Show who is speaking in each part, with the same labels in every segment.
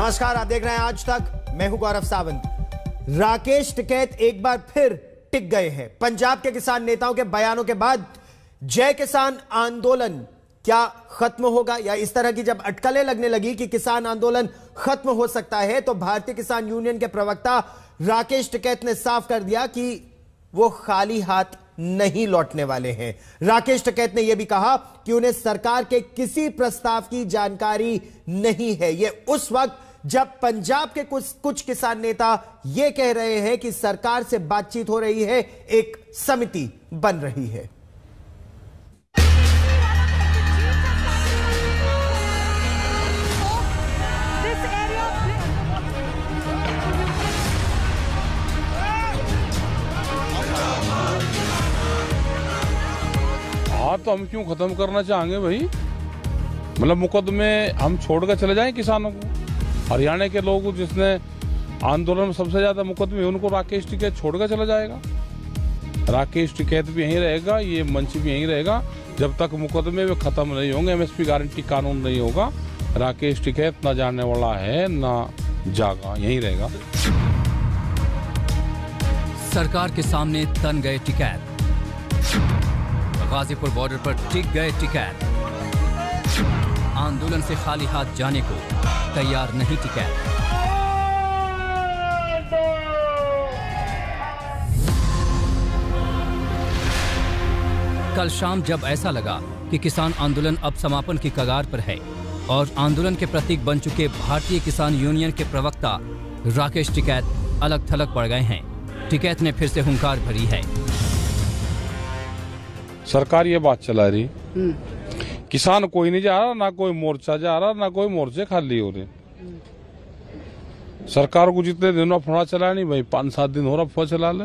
Speaker 1: नमस्कार, आप देख रहे हैं आज तक। मैं हूं गौरव सावंत। राकेश टिकैत एक बार फिर टिक गए हैं। पंजाब के किसान नेताओं के बयानों के बाद जय किसान आंदोलन क्या खत्म होगा, या इस तरह की जब अटकलें लगने लगी कि किसान आंदोलन खत्म हो सकता है, तो भारतीय किसान यूनियन के प्रवक्ता राकेश टिकैत ने साफ कर दिया कि वो खाली हाथ नहीं लौटने वाले हैं। राकेश टिकैत ने यह भी कहा कि उन्हें सरकार के किसी प्रस्ताव की जानकारी नहीं है। यह उस वक्त जब पंजाब के कुछ किसान नेता यह कह रहे हैं कि सरकार से बातचीत हो रही है, एक समिति बन रही है।
Speaker 2: हाँ, तो हम क्यों खत्म करना चाहेंगे भाई? मतलब मुकदमे हम छोड़कर चले जाएं किसानों को। हरियाणा के लोग जिसने आंदोलन में सबसे ज्यादा मुकदमे, उनको राकेश टिकैत छोड़कर चला जाएगा। राकेश टिकैत भी यहीं रहेगा, ये मंच भी यहीं रहेगा जब तक मुकदमे में खत्म नहीं होंगे, एमएसपी गारंटी कानून नहीं होगा। राकेश टिकैत ना जाने वाला है ना जागा, यहीं रहेगा।
Speaker 3: सरकार के सामने तन गए टिकैत। गाजीपुर बॉर्डर पर टिक गए टिकैत। आंदोलन से खाली हाथ जाने को तैयार नहीं टिकैत। कल शाम जब ऐसा लगा कि किसान आंदोलन अब समापन की कगार पर है और आंदोलन के प्रतीक बन चुके भारतीय किसान यूनियन के प्रवक्ता राकेश टिकैत अलग थलग पड़ गए हैं, टिकैत ने फिर से हुंकार भरी है।
Speaker 2: सरकार ये बात चला रही, किसान कोई नहीं जा रहा, ना कोई मोर्चा जा रहा, ना कोई मोर्चे खाली हो रहे। सरकार को जितने दिन अफवाह चला नहीं भाई, 5-7 दिन हो रहा अफवाह चला ले,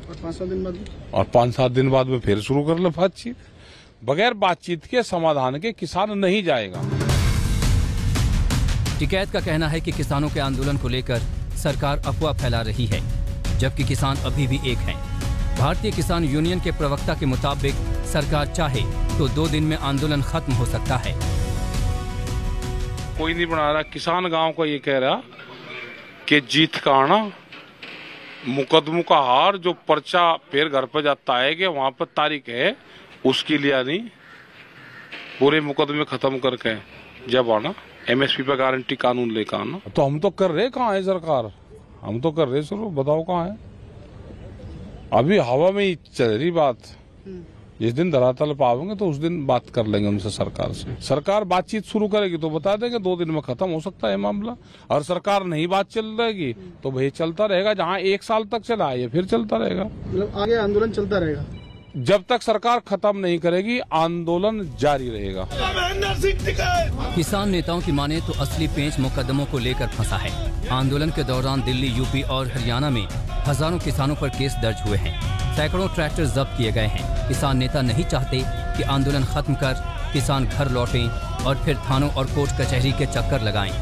Speaker 2: और 5-7 दिन बाद में फिर शुरू कर ले बातचीत। बगैर बातचीत के समाधान के किसान नहीं जाएगा।
Speaker 3: टिकैत का कहना है कि किसानों के आंदोलन को लेकर सरकार अफवाह फैला रही है, जबकि किसान अभी भी एक हैं। भारतीय किसान यूनियन के प्रवक्ता के मुताबिक सरकार चाहे तो 2 दिन में आंदोलन खत्म हो सकता है।
Speaker 2: कोई नहीं बना रहा। किसान गांव को ये कह रहा कि जीत का आना, मुकदमों का हार, जो पर्चा फिर घर पे जाता है कि वहां पर तारीख है, उसके लिए नहीं, पूरे मुकदमे खत्म करके जब आना, एमएसपी पे गारंटी कानून लेकर आना। तो हम तो कर रहे, कहाँ है सरकार? हम तो कर रहे, चलो बताओ कहाँ है? अभी हवा में ही चल रही बात। जिस दिन धरातल पाओगे तो उस दिन बात कर लेंगे उनसे, सरकार से। सरकार बातचीत शुरू करेगी तो बता देंगे 2 दिन में खत्म हो सकता है मामला। और सरकार नहीं बात चल रहेगी तो भाई चलता रहेगा। जहाँ 1 साल तक चला है, ये फिर चलता रहेगा।
Speaker 4: मतलब आगे आंदोलन चलता रहेगा
Speaker 2: जब तक सरकार खत्म नहीं करेगी, आंदोलन जारी रहेगा।
Speaker 3: किसान नेताओं की माने तो असली पेंच मुकदमों को लेकर फंसा है। आंदोलन के दौरान दिल्ली, यूपी और हरियाणा में हजारों किसानों पर केस दर्ज हुए हैं। सैकड़ों ट्रैक्टर जब्त किए गए हैं। किसान नेता नहीं चाहते कि आंदोलन खत्म कर किसान घर लौटें और फिर थानों और कोर्ट कचहरी के चक्कर लगाएं।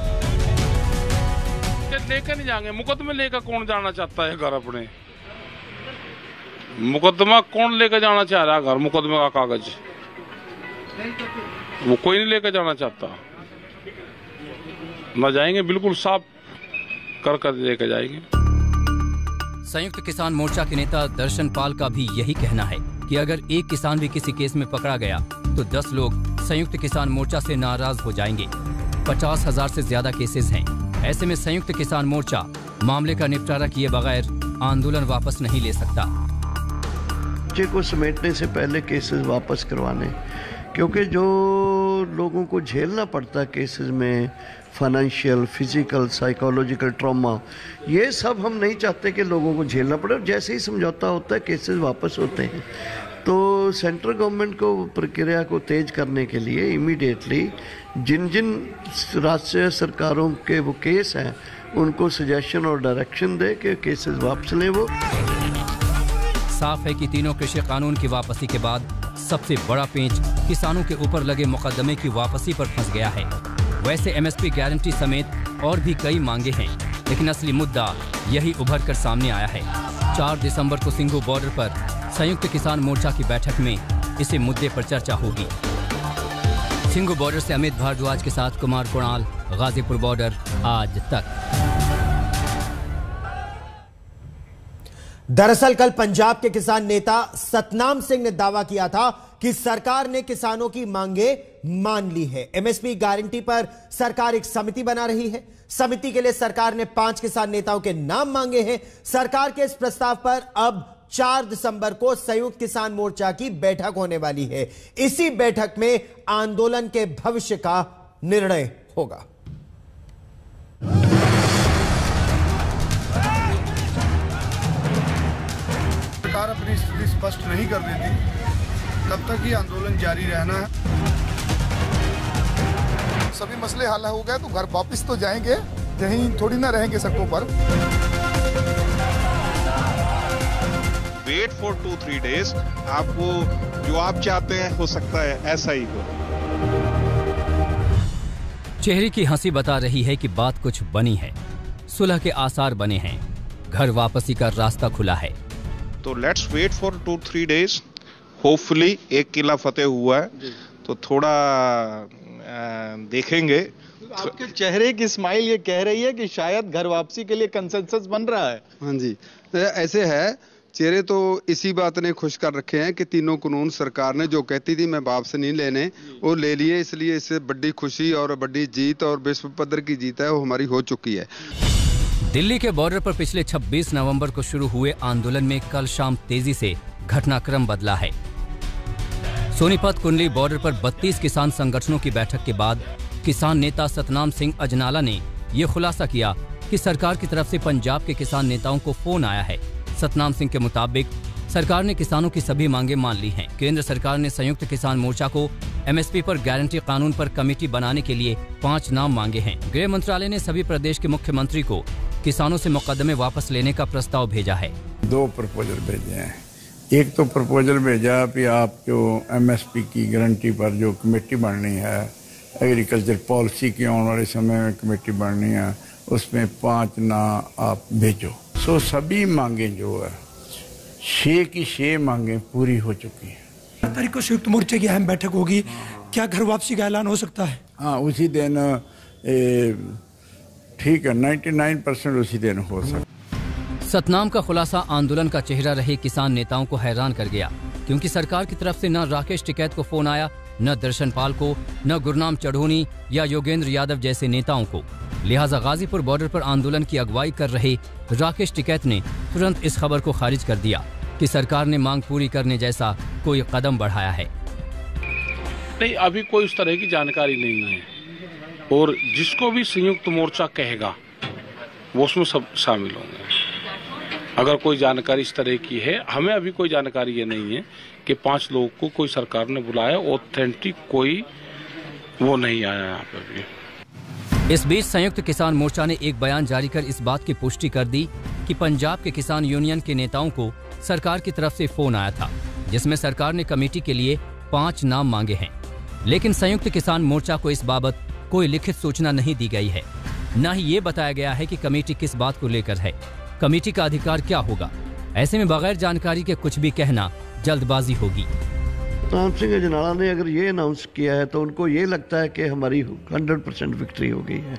Speaker 2: लेकर नहीं जाएंगे मुकदमे, लेकर कौन जाना चाहता है घर अपने? मुकदमा कौन लेकर जाना चाह रहा है घर? मुकदमे का कागज वो कोई नहीं लेकर जाना चाहता। न जाएंगे, बिल्कुल साफ कर लेकर जाएंगे।
Speaker 3: संयुक्त किसान मोर्चा के नेता दर्शन पाल का भी यही कहना है कि अगर एक किसान भी किसी केस में पकड़ा गया तो 10 लोग संयुक्त किसान मोर्चा से नाराज हो जाएंगे। 50,000 से ज्यादा केसेस हैं। ऐसे में संयुक्त किसान मोर्चा मामले का निपटारा किए बगैर आंदोलन वापस नहीं ले सकता।
Speaker 5: को समेटने से पहले केसेस वापस करवाने, क्योंकि जो लोगों को झेलना पड़ता है केसेस में, फाइनेंशियल, फिजिकल, साइकोलॉजिकल ट्रॉमा, ये सब हम नहीं चाहते कि लोगों को झेलना पड़े। जैसे ही समझौता होता है, केसेस वापस होते हैं। तो सेंट्रल गवर्नमेंट को प्रक्रिया को तेज करने के लिए इमीडिएटली जिन जिन राज्य सरकारों के वो केस हैं, उनको सजेशन और डायरेक्शन दे कि केसेस वापस लें। वो
Speaker 3: साफ है कि तीनों कृषि कानून की वापसी के बाद सबसे बड़ा पेंच किसानों के ऊपर लगे मुकदमे की वापसी पर फंस गया है। वैसे एमएसपी गारंटी समेत और भी कई मांगे हैं, लेकिन असली मुद्दा यही उभर कर सामने आया है। 4 दिसंबर को सिंघू बॉर्डर पर संयुक्त किसान मोर्चा की बैठक में इसी मुद्दे पर चर्चा होगी। सिंघू बॉर्डर से अमित भारद्वाज के साथ कुमार कुणाल, गाजीपुर बॉर्डर, आज तक।
Speaker 1: दरअसल कल पंजाब के किसान नेता सतनाम सिंह ने दावा किया था कि सरकार ने किसानों की मांगे मान ली है। एमएसपी गारंटी पर सरकार एक समिति बना रही है। समिति के लिए सरकार ने 5 किसान नेताओं के नाम मांगे हैं। सरकार के इस प्रस्ताव पर अब 4 दिसंबर को संयुक्त किसान मोर्चा की बैठक होने वाली है। इसी बैठक में आंदोलन के भविष्य का निर्णय होगा।
Speaker 4: सरकार अपनी स्थिति स्पष्ट नहीं कर देती तब तक ही आंदोलन जारी रहना है।
Speaker 6: सभी मसले हल हो गए तो घर वापस तो जाएंगे, यहीं थोड़ी ना रहेंगे सड़कों पर।
Speaker 7: वेट फॉर 2-3 डेज, आपको जो आप चाहते हैं हो सकता है ऐसा ही हो।
Speaker 3: चेहरे की हंसी बता रही है कि बात कुछ बनी है, सुलह के आसार बने हैं, घर वापसी का रास्ता खुला है।
Speaker 7: तो let's wait for 2-3 days. Hopefully एक किला फतेह हुआ है तो थोड़ा देखेंगे।
Speaker 8: आपके चेहरे की स्माइल ये कह रही है कि शायद घर वापसी के लिए कंसेंसस बन रहा है।
Speaker 9: हाँ जी, ऐसे है। चेहरे तो इसी बात ने खुश कर रखे हैं कि तीनों कानून सरकार ने जो कहती थी मैं वापस नहीं लेने, वो ले लिए। इसलिए इससे बड़ी खुशी और बड़ी जीत और विश्व पद्धर की जीत है वो हमारी हो चुकी है।
Speaker 3: दिल्ली के बॉर्डर पर पिछले 26 नवंबर को शुरू हुए आंदोलन में कल शाम तेजी से घटनाक्रम बदला है। सोनीपत कुंडली बॉर्डर पर 32 किसान संगठनों की बैठक के बाद किसान नेता सतनाम सिंह अजनाला ने यह खुलासा किया कि सरकार की तरफ से पंजाब के किसान नेताओं को फोन आया है। सतनाम सिंह के मुताबिक सरकार ने किसानों की सभी मांगे मान ली हैं। केंद्र सरकार ने संयुक्त किसान मोर्चा को एमएसपी पर गारंटी कानून पर कमेटी बनाने के लिए 5 नाम मांगे हैं। गृह मंत्रालय ने सभी प्रदेश के मुख्यमंत्री को किसानों से मुकदमे वापस लेने का प्रस्ताव भेजा है।
Speaker 10: 2 प्रपोजल भेजे हैं। एक तो प्रपोजल भेजा कि आप जो एमएसपी की गारंटी पर जो कमेटी बननी है, एग्रीकल्चर पॉलिसी की आने वाले समय में कमेटी बननी है, उसमें 5 ना आप भेजो। सो सभी मांगे जो है 6 की 6 मांगे पूरी हो चुकी है।
Speaker 11: तारीख को संयुक्त मोर्चे की अहम बैठक होगी, क्या घर वापसी का ऐलान हो सकता है?
Speaker 10: हाँ, उसी दिन ठीक है, 99% उसी दिन हो सकता।
Speaker 3: सतनाम का खुलासा आंदोलन का चेहरा रहे किसान नेताओं को हैरान कर गया, क्योंकि सरकार की तरफ से न राकेश टिकैत को फोन आया, न दर्शन पाल को, न गुरनाम चढ़ोनी या योगेंद्र यादव जैसे नेताओं को। लिहाजा गाजीपुर बॉर्डर पर आंदोलन की अगुवाई कर रहे राकेश टिकैत ने तुरंत इस खबर को खारिज कर दिया कि सरकार ने मांग पूरी करने जैसा कोई कदम बढ़ाया है।
Speaker 2: नहीं, अभी कोई उस तरह की जानकारी नहीं है, और जिसको भी संयुक्त मोर्चा कहेगा वो उसमें सब शामिल होंगे। अगर कोई जानकारी इस तरह की है, हमें अभी कोई जानकारी ये नहीं है कि 5 लोगों को कोई सरकार ने बुलाया, ऑथेंटिक कोई वो नहीं आया यहाँ पे भी।
Speaker 3: इस बीच संयुक्त किसान मोर्चा ने एक बयान जारी कर इस बात की पुष्टि कर दी कि पंजाब के किसान यूनियन के नेताओं को सरकार की तरफ से फोन आया था, जिसमें सरकार ने कमेटी के लिए 5 नाम मांगे हैं। लेकिन संयुक्त किसान मोर्चा को इस बाबत कोई लिखित सूचना नहीं दी गई है, न ही ये बताया गया है कि कमेटी किस बात को लेकर है, कमेटी का अधिकार क्या होगा। ऐसे में बगैर जानकारी के कुछ भी कहना जल्दबाजी होगी।
Speaker 5: सतनाम सिंह अजनाला ने अगर ये अनाउंस किया है तो उनको ये लगता है कि हमारी 100% विक्ट्री हो गई है।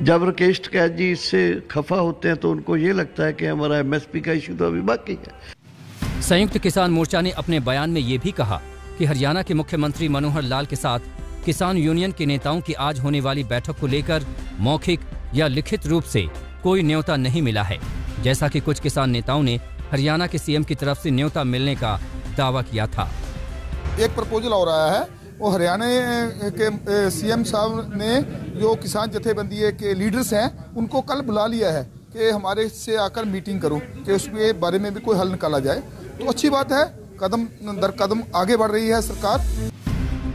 Speaker 5: जब राकेश टिकैत जी इससे खफा होते हैं तो उनको ये लगता है कि हमारा एमएसपी का इशू तो अभी बाकी है।
Speaker 3: संयुक्त किसान मोर्चा ने अपने बयान में ये भी कहा कि हरियाणा के मुख्यमंत्री मनोहर लाल के साथ किसान यूनियन के नेताओं की आज होने वाली बैठक को लेकर मौखिक या लिखित रूप से कोई न्योता नहीं मिला है, जैसा कि कुछ किसान नेताओं ने हरियाणा के सीएम की तरफ से न्योता मिलने का दावा किया था।
Speaker 6: एक प्रपोजल हो रहा है, वो हरियाणा के सीएम साहब ने जो किसान जथेबंदी के लीडर्स हैं उनको कल बुला लिया है कि हमारे से आकर मीटिंग करो कि उसके बारे में भी कोई हल निकाला जाए। तो अच्छी बात है, कदम दर कदम आगे बढ़ रही है सरकार।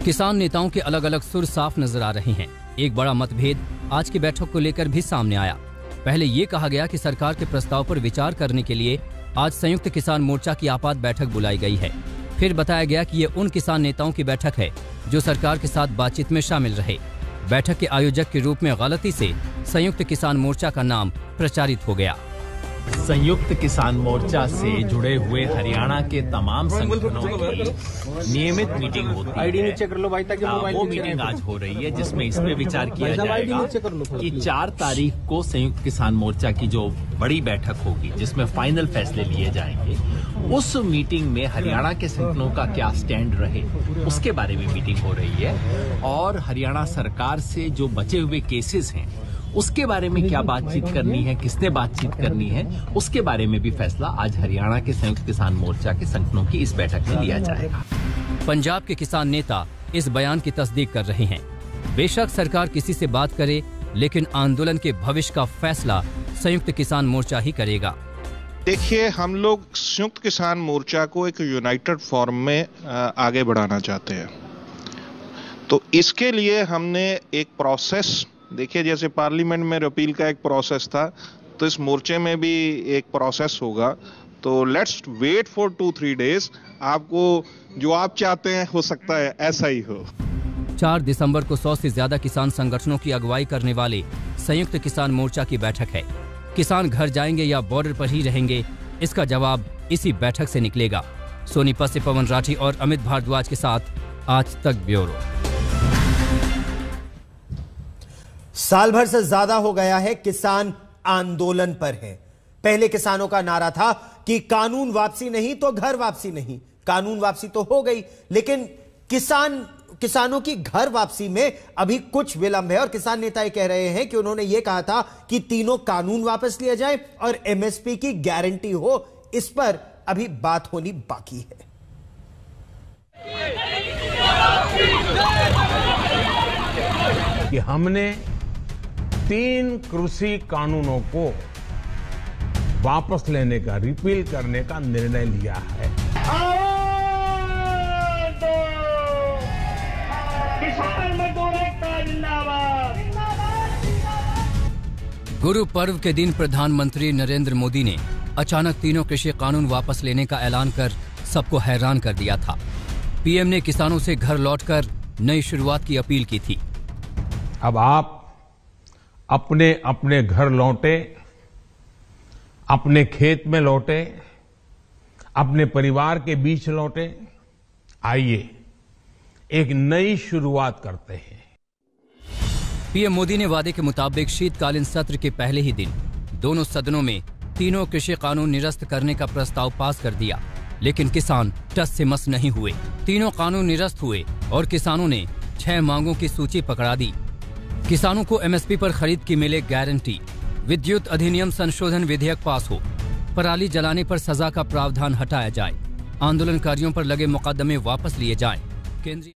Speaker 3: किसान नेताओं के अलग अलग सुर साफ नजर आ रहे हैं। एक बड़ा मतभेद आज की बैठक को लेकर भी सामने आया। पहले ये कहा गया कि सरकार के प्रस्ताव पर विचार करने के लिए आज संयुक्त किसान मोर्चा की आपात बैठक बुलाई गई है। फिर बताया गया कि ये उन किसान नेताओं की बैठक है जो सरकार के साथ बातचीत में शामिल रहे। बैठक के आयोजक के रूप में गलती से संयुक्त किसान मोर्चा का नाम प्रचारित हो गया।
Speaker 12: संयुक्त किसान मोर्चा से जुड़े हुए हरियाणा के तमाम संगठनों की नियमित मीटिंग होती है। वो मीटिंग आज हो रही है जिसमें इस पे विचार किया जाएगा कि 4 तारीख को संयुक्त किसान मोर्चा की जो बड़ी बैठक होगी जिसमें फाइनल फैसले लिए जाएंगे, उस मीटिंग में हरियाणा के संगठनों का क्या स्टैंड रहे उसके बारे में मीटिंग हो रही है। और हरियाणा सरकार से जो बचे हुए केसेस हैं उसके बारे में क्या बातचीत करनी है, किसने बातचीत करनी है, उसके बारे में भी फैसला आज हरियाणा के संयुक्त किसान मोर्चा के संगठनों की इस बैठक में लिया जाएगा।
Speaker 3: पंजाब के किसान नेता इस बयान की तस्दीक कर रहे हैं। बेशक सरकार किसी से बात करे, लेकिन आंदोलन के भविष्य का फैसला संयुक्त किसान मोर्चा ही करेगा।
Speaker 7: देखिए, हम लोग संयुक्त किसान मोर्चा को एक यूनाइटेड फॉर्म में आगे बढ़ाना चाहते हैं। तो इसके लिए हमने एक प्रोसेस, देखिए जैसे पार्लियामेंट में रिपील का एक प्रोसेस था, तो इस मोर्चे में भी एक प्रोसेस होगा। तो लेट्स वेट फॉर 2-3 डेज। आपको जो आप चाहते हैं हो सकता है ऐसा ही हो।
Speaker 3: 4 दिसंबर को 100 से ज्यादा किसान संगठनों की अगुवाई करने वाले संयुक्त किसान मोर्चा की बैठक है। किसान घर जाएंगे या बॉर्डर पर ही रहेंगे, इसका जवाब इसी बैठक से निकलेगा। सोनीपत से पवन राठी और अमित भारद्वाज के साथ आज तक ब्यूरो।
Speaker 1: साल भर से ज्यादा हो गया है किसान आंदोलन पर है। पहले किसानों का नारा था कि कानून वापसी नहीं तो घर वापसी नहीं। कानून वापसी तो हो गई, लेकिन किसानों की घर वापसी में अभी कुछ विलंब है। और किसान नेता ये कह रहे हैं कि उन्होंने ये कहा था कि तीनों कानून वापस लिए जाए और एमएसपी की गारंटी हो। इस पर अभी बात होनी बाकी है।
Speaker 13: कि हमने 3 कृषि कानूनों को वापस लेने का, रिपील करने का निर्णय लिया है।
Speaker 3: गुरु पर्व के दिन प्रधानमंत्री नरेंद्र मोदी ने अचानक तीनों कृषि कानून वापस लेने का ऐलान कर सबको हैरान कर दिया था। पीएम ने किसानों से घर लौटकर नई शुरुआत की अपील की थी।
Speaker 13: अब आप अपने अपने घर लौटे, अपने खेत में लौटे, अपने परिवार के बीच लौटे। आइए एक नई शुरुआत करते हैं।
Speaker 3: पीएम मोदी ने वादे के मुताबिक शीतकालीन सत्र के पहले ही दिन दोनों सदनों में तीनों कृषि कानून निरस्त करने का प्रस्ताव पास कर दिया, लेकिन किसान टस से मस नहीं हुए। तीनों कानून निरस्त हुए और किसानों ने 6 मांगों की सूची पकड़ा दी। किसानों को एमएसपी पर खरीद की मिले गारंटी, विद्युत अधिनियम संशोधन विधेयक पास हो, पराली जलाने पर सजा का प्रावधान हटाया जाए, आंदोलनकारियों पर लगे मुकदमे वापस लिए जाएं। केंद्रीय